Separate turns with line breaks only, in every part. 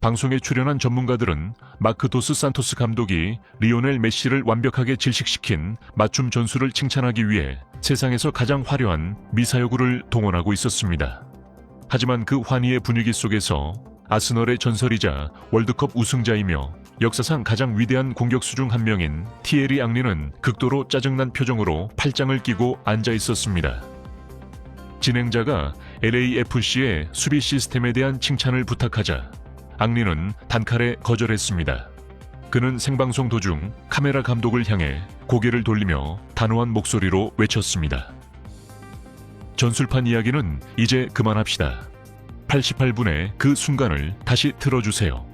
방송에 출연한 전문가들은 마크 도스 산토스 감독이 리오넬 메시를 완벽하게 질식시킨 맞춤 전술을 칭찬하기 위해 세상에서 가장 화려한 미사여구를 동원하고 있었습니다. 하지만 그 환희의 분위기 속에서 아스널의 전설이자 월드컵 우승자이며 역사상 가장 위대한 공격수 중 한 명인 티에리 앙리는 극도로 짜증난 표정으로 팔짱을 끼고 앉아 있었습니다. 진행자가 LAFC의 수비 시스템에 대한 칭찬을 부탁하자 앙리는 단칼에 거절했습니다. 그는 생방송 도중 카메라 감독을 향해 고개를 돌리며 단호한 목소리로 외쳤습니다. 전술판 이야기는 이제 그만합시다. 88분의 그 순간을 다시 틀어주세요.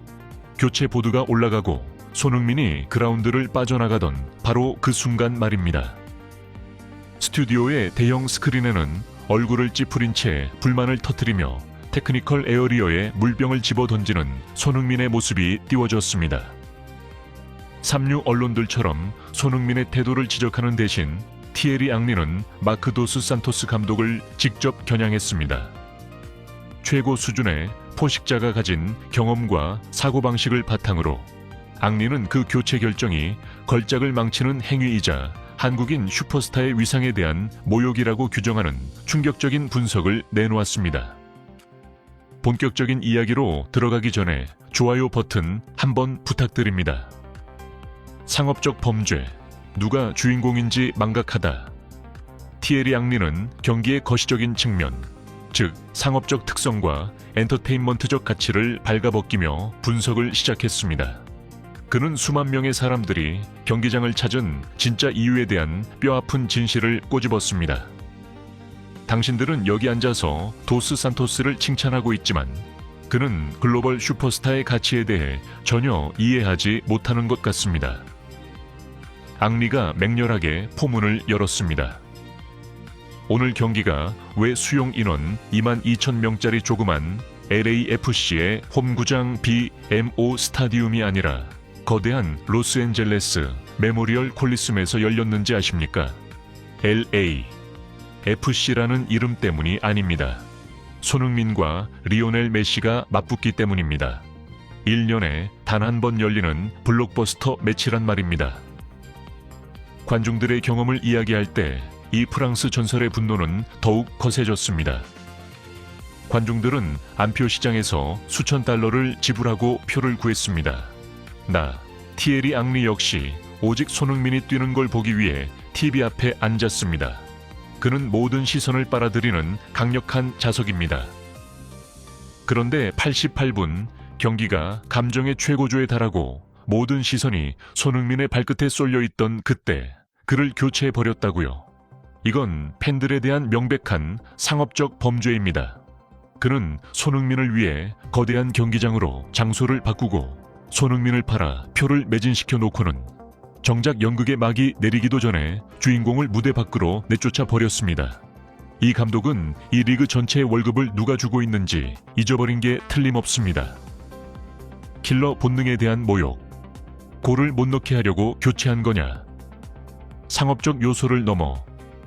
교체 보드가 올라가고 손흥민이 그라운드를 빠져나가던 바로 그 순간 말입니다. 스튜디오의 대형 스크린에는 얼굴을 찌푸린 채 불만을 터뜨리며 테크니컬 에어리어에 물병을 집어 던지는 손흥민의 모습이 띄워졌습니다. 삼류 언론들처럼 손흥민의 태도를 지적하는 대신 티에리 앙리는 마크 도스 산토스 감독을 직접 겨냥했습니다. 최고 수준의 포식자가 가진 경험과 사고방식을 바탕으로 앙리는 그 교체 결정이 걸작을 망치는 행위이자 한국인 슈퍼스타의 위상에 대한 모욕이라고 규정하는 충격적인 분석을 내놓았습니다. 본격적인 이야기로 들어가기 전에 좋아요 버튼 한번 부탁드립니다. 상업적 범죄, 누가 주인공인지 망각하다. 티에리 앙리는 경기의 거시적인 측면, 즉 상업적 특성과 엔터테인먼트적 가치를 발가벗기며 분석을 시작했습니다. 그는 수만 명의 사람들이 경기장을 찾은 진짜 이유에 대한 뼈아픈 진실을 꼬집었습니다. 당신들은 여기 앉아서 도스 산토스를 칭찬하고 있지만 그는 글로벌 슈퍼스타의 가치에 대해 전혀 이해하지 못하는 것 같습니다. 앙리가 맹렬하게 포문을 열었습니다. 오늘 경기가 왜 수용 인원 22,000명짜리 조그만 LAFC의 홈구장 BMO 스타디움이 아니라 거대한 로스앤젤레스 메모리얼 콜리세움에서 열렸는지 아십니까? LAFC라는 이름 때문이 아닙니다. 손흥민과 리오넬 메시가 맞붙기 때문입니다. 1년에 단 한 번 열리는 블록버스터 매치란 말입니다. 관중들의 경험을 이야기할 때 이 프랑스 전설의 분노는 더욱 거세졌습니다. 관중들은 안표 시장에서 수천 달러를 지불하고 표를 구했습니다. 나, 티에리 앙리 역시 오직 손흥민이 뛰는 걸 보기 위해 TV 앞에 앉았습니다. 그는 모든 시선을 빨아들이는 강력한 자석입니다. 그런데 88분 경기가 감정의 최고조에 달하고 모든 시선이 손흥민의 발끝에 쏠려 있던 그때 그를 교체해버렸다고요. 이건 팬들에 대한 명백한 상업적 범죄입니다. 그는 손흥민을 위해 거대한 경기장으로 장소를 바꾸고 손흥민을 팔아 표를 매진시켜 놓고는 정작 연극의 막이 내리기도 전에 주인공을 무대 밖으로 내쫓아 버렸습니다. 이 감독은 이 리그 전체의 월급을 누가 주고 있는지 잊어버린 게 틀림없습니다. 킬러 본능에 대한 모욕, 골을 못 넣게 하려고 교체한 거냐? 상업적 요소를 넘어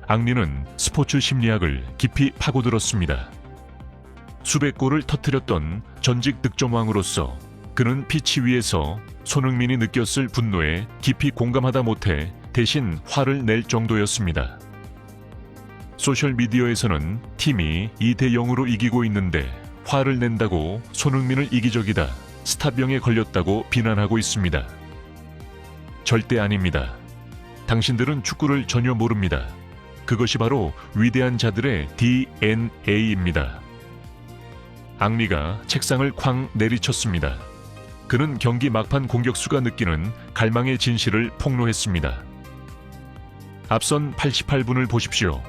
앙리는 스포츠 심리학을 깊이 파고들었습니다. 수백 골을 터뜨렸던 전직 득점왕으로서 그는 피치 위에서 손흥민이 느꼈을 분노에 깊이 공감하다 못해 대신 화를 낼 정도였습니다. 소셜미디어에서는 팀이 2대0으로 이기고 있는데 화를 낸다고 손흥민을 이기적이다, 스타병에 걸렸다고 비난하고 있습니다. 절대 아닙니다. 당신들은 축구를 전혀 모릅니다. 그것이 바로 위대한 자들의 DNA입니다. 앙리가 책상을 쾅 내리쳤습니다. 그는 경기 막판 공격수가 느끼는 갈망의 진실을 폭로했습니다. 앞선 88분을 보십시오.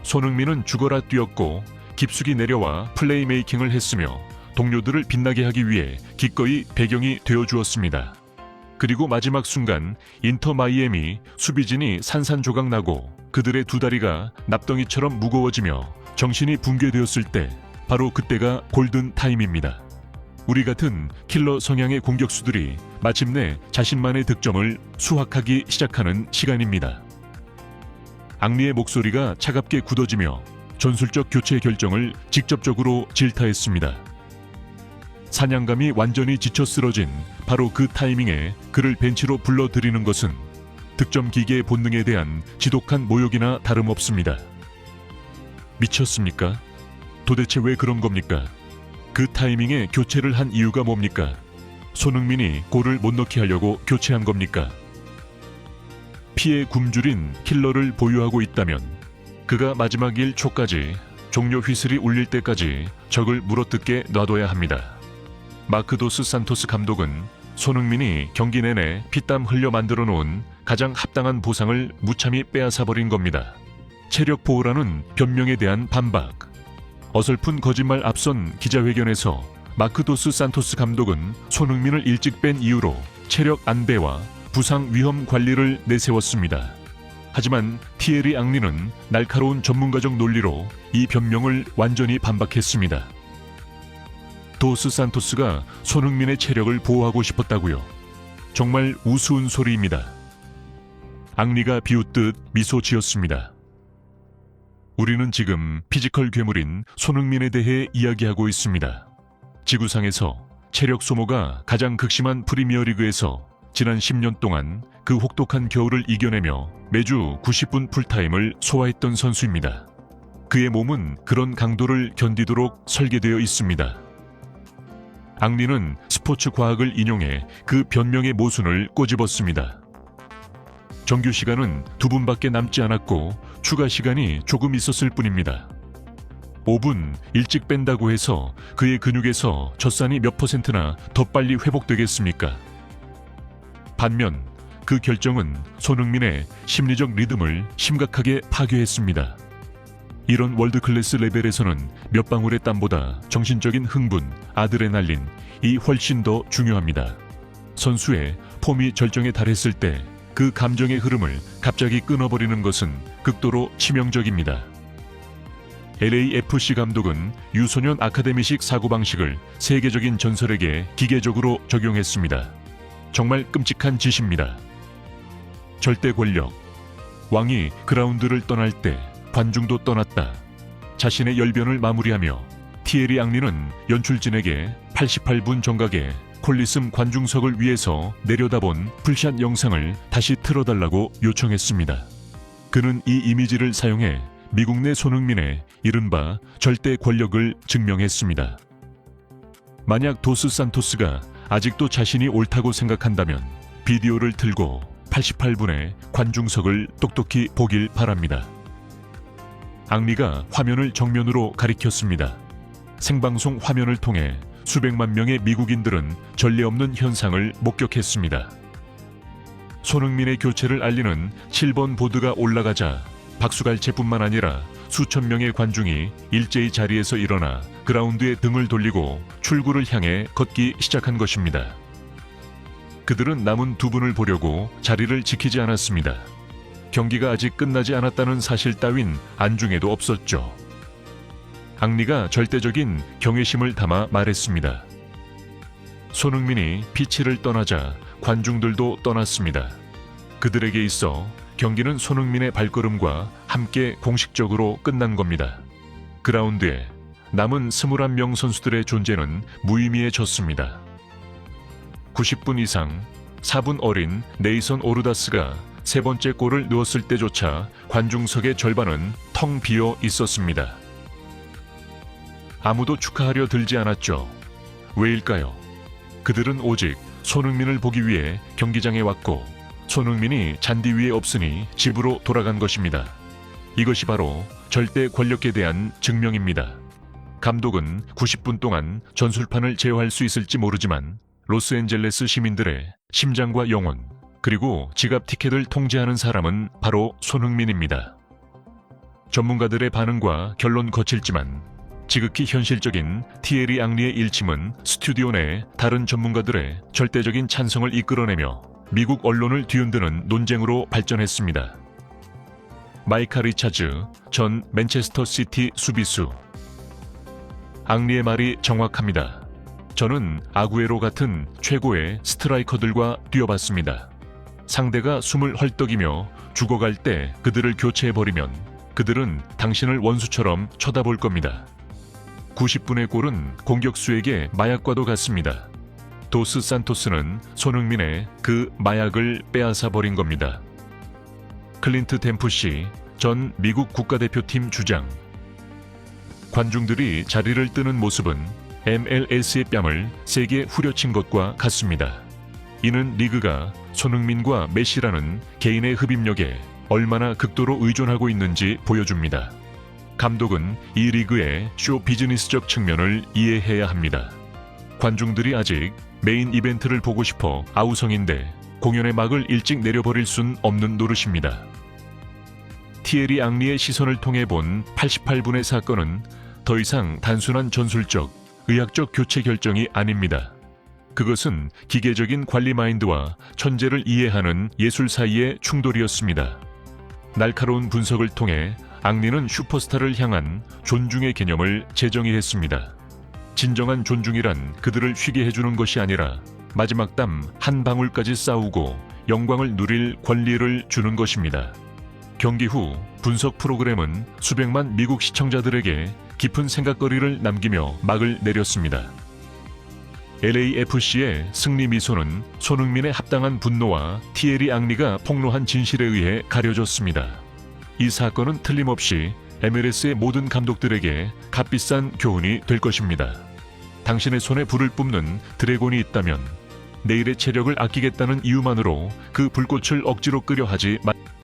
손흥민은 죽어라 뛰었고 깊숙이 내려와 플레이메이킹을 했으며 동료들을 빛나게 하기 위해 기꺼이 배경이 되어주었습니다. 그리고 마지막 순간 인터 마이애미 수비진이 산산조각 나고 그들의 두 다리가 납덩이처럼 무거워지며 정신이 붕괴되었을 때 바로 그때가 골든 타임입니다. 우리 같은 킬러 성향의 공격수들이 마침내 자신만의 득점을 수확하기 시작하는 시간입니다. 앙리의 목소리가 차갑게 굳어지며 전술적 교체 결정을 직접적으로 질타했습니다. 사냥감이 완전히 지쳐 쓰러진 바로 그 타이밍에 그를 벤치로 불러들이는 것은 득점 기계의 본능에 대한 지독한 모욕이나 다름없습니다. 미쳤습니까? 도대체 왜 그런 겁니까? 그 타이밍에 교체를 한 이유가 뭡니까? 손흥민이 골을 못 넣게 하려고 교체한 겁니까? 피의 굶주린 킬러를 보유하고 있다면 그가 마지막 1초까지 종료 휘슬이 울릴 때까지 적을 물어뜯게 놔둬야 합니다. 마크 도스 산토스 감독은 손흥민이 경기 내내 피땀 흘려 만들어 놓은 가장 합당한 보상을 무참히 빼앗아버린 겁니다. 체력 보호라는 변명에 대한 반박. 어설픈 거짓말 앞선 기자회견에서 마크 도스 산토스 감독은 손흥민을 일찍 뺀 이유로 체력 안배와 부상 위험 관리를 내세웠습니다. 하지만 티에리 앙리는 날카로운 전문가적 논리로 이 변명을 완전히 반박했습니다. 도스 산토스가 손흥민의 체력을 보호하고 싶었다고요? 정말 우스운 소리입니다. 앙리가 비웃듯 미소 지었습니다. 우리는 지금 피지컬 괴물인 손흥민에 대해 이야기하고 있습니다. 지구상에서 체력 소모가 가장 극심한 프리미어리그에서 지난 10년 동안 그 혹독한 겨울을 이겨내며 매주 90분 풀타임을 소화했던 선수입니다. 그의 몸은 그런 강도를 견디도록 설계되어 있습니다. 앙리는 스포츠 과학을 인용해 그 변명의 모순을 꼬집었습니다. 정규 시간은 2분밖에 남지 않았고 추가 시간이 조금 있었을 뿐입니다. 5분 일찍 뺀다고 해서 그의 근육에서 젖산이 몇 %나 더 빨리 회복되겠습니까? 반면 그 결정은 손흥민의 심리적 리듬을 심각하게 파괴했습니다. 이런 월드클래스 레벨에서는 몇 방울의 땀보다 정신적인 흥분, 아드레날린이 훨씬 더 중요합니다. 선수의 폼이 절정에 달했을 때 그 감정의 흐름을 갑자기 끊어버리는 것은 극도로 치명적입니다. LAFC 감독은 유소년 아카데미식 사고방식을 세계적인 전설에게 기계적으로 적용했습니다. 정말 끔찍한 짓입니다. 절대 권력. 왕이 그라운드를 떠날 때 관중도 떠났다. 자신의 열변을 마무리하며 티에리 앙리는 연출진에게 88분 정각에 콜리슴 관중석을 위에서 내려다본 풀샷 영상을 다시 틀어달라고 요청했습니다. 그는 이 이미지를 사용해 미국 내 손흥민의 이른바 절대 권력을 증명했습니다. 만약 도스 산토스가 아직도 자신이 옳다고 생각한다면 비디오를 틀고 88분의 관중석을 똑똑히 보길 바랍니다. 앙리가 화면을 정면으로 가리켰습니다. 생방송 화면을 통해 수백만 명의 미국인들은 전례 없는 현상을 목격했습니다. 손흥민의 교체를 알리는 7번 보드가 올라가자 박수갈채뿐만 아니라 수천 명의 관중이 일제히 자리에서 일어나 그라운드에 등을 돌리고 출구를 향해 걷기 시작한 것입니다. 그들은 남은 2분을 보려고 자리를 지키지 않았습니다. 경기가 아직 끝나지 않았다는 사실 따윈 안중에도 없었죠. 앙리가 절대적인 경외심을 담아 말했습니다. 손흥민이 피치를 떠나자 관중들도 떠났습니다. 그들에게 있어 경기는 손흥민의 발걸음과 함께 공식적으로 끝난 겁니다. 그라운드에 남은 21명 선수들의 존재는 무의미해졌습니다. 90분 이상 4분 어린 네이선 오르다스가 세 번째 골을 넣었을 때조차 관중석의 절반은 텅 비어 있었습니다. 아무도 축하하려 들지 않았죠. 왜일까요? 그들은 오직 손흥민을 보기 위해 경기장에 왔고 손흥민이 잔디 위에 없으니 집으로 돌아간 것입니다. 이것이 바로 절대 권력에 대한 증명입니다. 감독은 90분 동안 전술판을 제어할 수 있을지 모르지만 로스앤젤레스 시민들의 심장과 영혼 그리고 지갑 티켓을 통제하는 사람은 바로 손흥민입니다. 전문가들의 반응과 결론 거칠지만 지극히 현실적인 티에리 앙리의 일침은 스튜디오 내 다른 전문가들의 절대적인 찬성을 이끌어내며 미국 언론을 뒤흔드는 논쟁으로 발전했습니다. 마이카 리차즈 전 맨체스터 시티 수비수. 앙리의 말이 정확합니다. 저는 아구에로 같은 최고의 스트라이커들과 뛰어봤습니다. 상대가 숨을 헐떡이며 죽어갈 때 그들을 교체해버리면 그들은 당신을 원수처럼 쳐다볼 겁니다. 90분의 골은 공격수에게 마약과도 같습니다. 도스 산토스는 손흥민의 그 마약을 빼앗아 버린 겁니다. 클린트 댐프시 전 미국 국가대표팀 주장. 관중들이 자리를 뜨는 모습은 MLS의 뺨을 세게 후려친 것과 같습니다. 이는 리그가 손흥민과 메시라는 개인의 흡입력에 얼마나 극도로 의존하고 있는지 보여줍니다. 감독은 이 리그의 쇼 비즈니스적 측면을 이해해야 합니다. 관중들이 아직 메인 이벤트를 보고 싶어 아우성인데 공연의 막을 일찍 내려버릴 순 없는 노릇입니다. 티에리 앙리의 시선을 통해 본 88분의 사건은 더 이상 단순한 전술적, 의학적 교체 결정이 아닙니다. 그것은 기계적인 관리 마인드와 천재를 이해하는 예술 사이의 충돌이었습니다. 날카로운 분석을 통해 앙리는 슈퍼스타를 향한 존중의 개념을 재정의했습니다. 진정한 존중이란 그들을 쉬게 해주는 것이 아니라 마지막 땀 한 방울까지 싸우고 영광을 누릴 권리를 주는 것입니다. 경기 후 분석 프로그램은 수백만 미국 시청자들에게 깊은 생각거리를 남기며 막을 내렸습니다. LAFC의 승리 미소는 손흥민의 합당한 분노와 티에리 앙리가 폭로한 진실에 의해 가려졌습니다. 이 사건은 틀림없이 MLS의 모든 감독들에게 값비싼 교훈이 될 것입니다. 당신의 손에 불을 뿜는 드래곤이 있다면 내일의 체력을 아끼겠다는 이유만으로 그 불꽃을 억지로 끄려 하지 마.